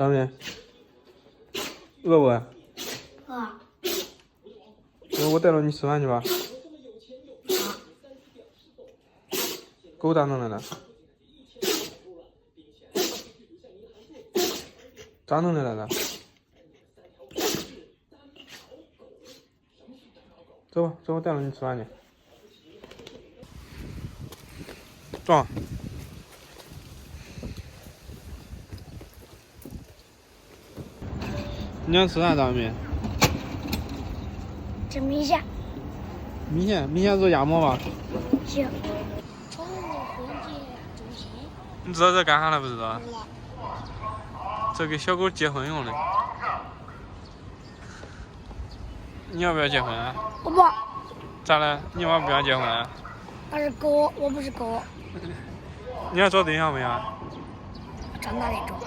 张明，饿不？饿。我带着你吃饭去吧。狗咋弄来了？咋弄来了？走吧，走，我带着你吃饭去。壮。你想吃啥，张明？吃米线。米线做鸭馍吧。行。宠物婚介中心。你知道这干啥的不知道？不知道。这给小狗结婚用的。你要不要结婚啊？我不。咋了？你妈不想结婚啊？那是狗，我不是狗。你要找对象没有？长大再找。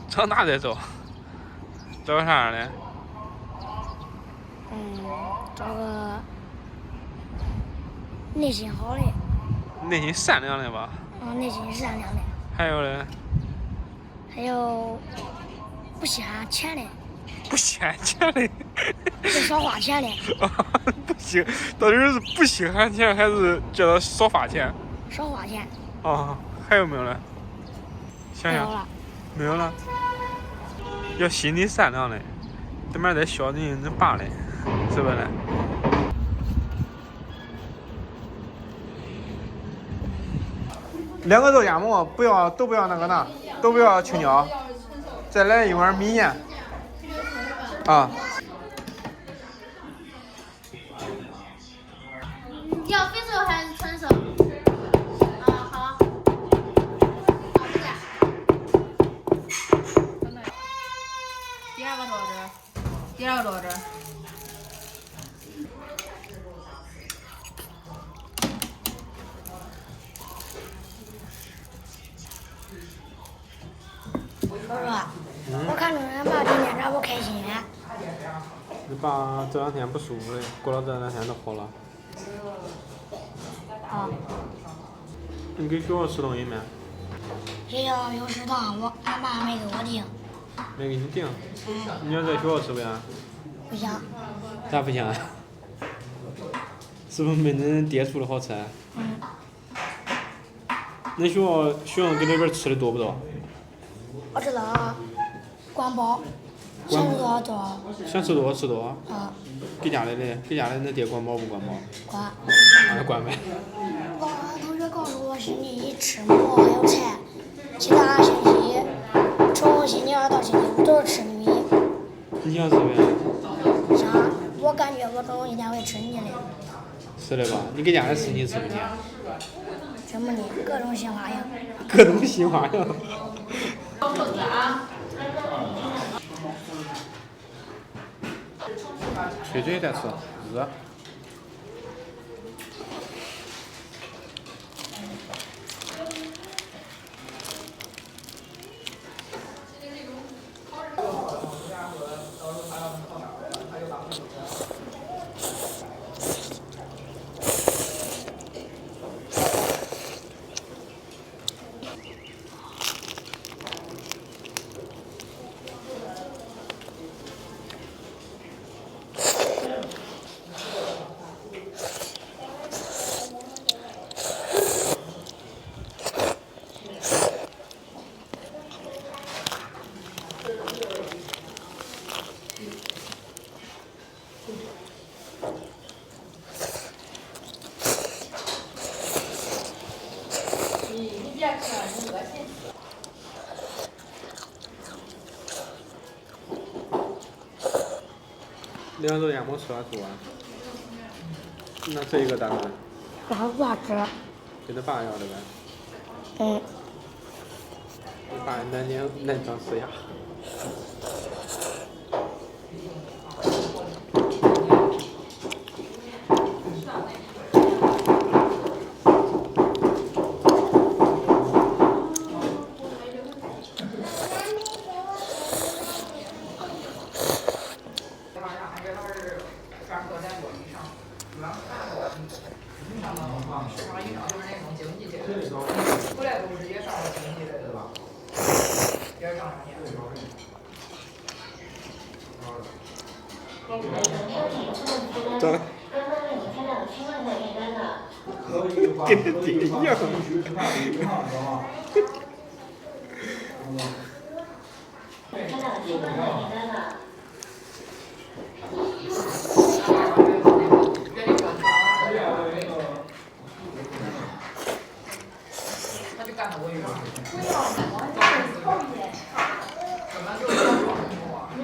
长大再找。找个啥样的？找个内心好的。内心善良的吧？内心善良的。还有呢？还有不稀罕钱的。不稀罕钱的。不少花钱的。不稀，到底是不稀罕钱，还是觉得少花钱？少花钱。还有没有呢？想想。没有了。没有了。要心地善良的，对面再孝敬你爸的，是不是？2个肉夹馍，都不要那个呢，都不要青椒，再来一碗米线。啊。你要肥瘦还是纯瘦？好。第二个多少？第二个多少？叔叔，我看中俺爸今天让我开心。你爸这2天不舒服的，过了这2天都好了。好。你给学校吃东西没？学校有食堂，俺爸没给我订。没给你订。你要在学校吃不呀？不想。咋不想？是不是没恁爹做的好吃？那学校跟那边吃的多不多？我知道，管饱，想吃多少多少。想吃多少吃多少。给家里的恁爹管饱不管饱？管。管呗。我同学告诉我，星期一吃馍还有菜，其他星期从星期2到星期5都是吃米。你想吃呗？想，我感觉我总有一天会吃腻的。是的吧？你给家里吃你吃不腻？吃不腻，各种新花样。各种新花样。吹嘴再吃，热。2肉夹馍吃完做完，那这一个咋办？俺爸吃。给他爸要的呗。你爸恁想吃呀？回来都是也上了经济的，对吧？也是上2年。咋了？跟这爹一样。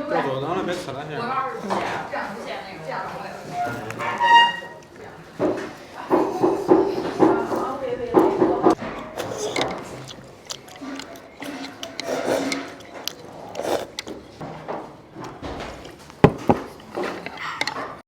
坐桌子上了，别吃了先。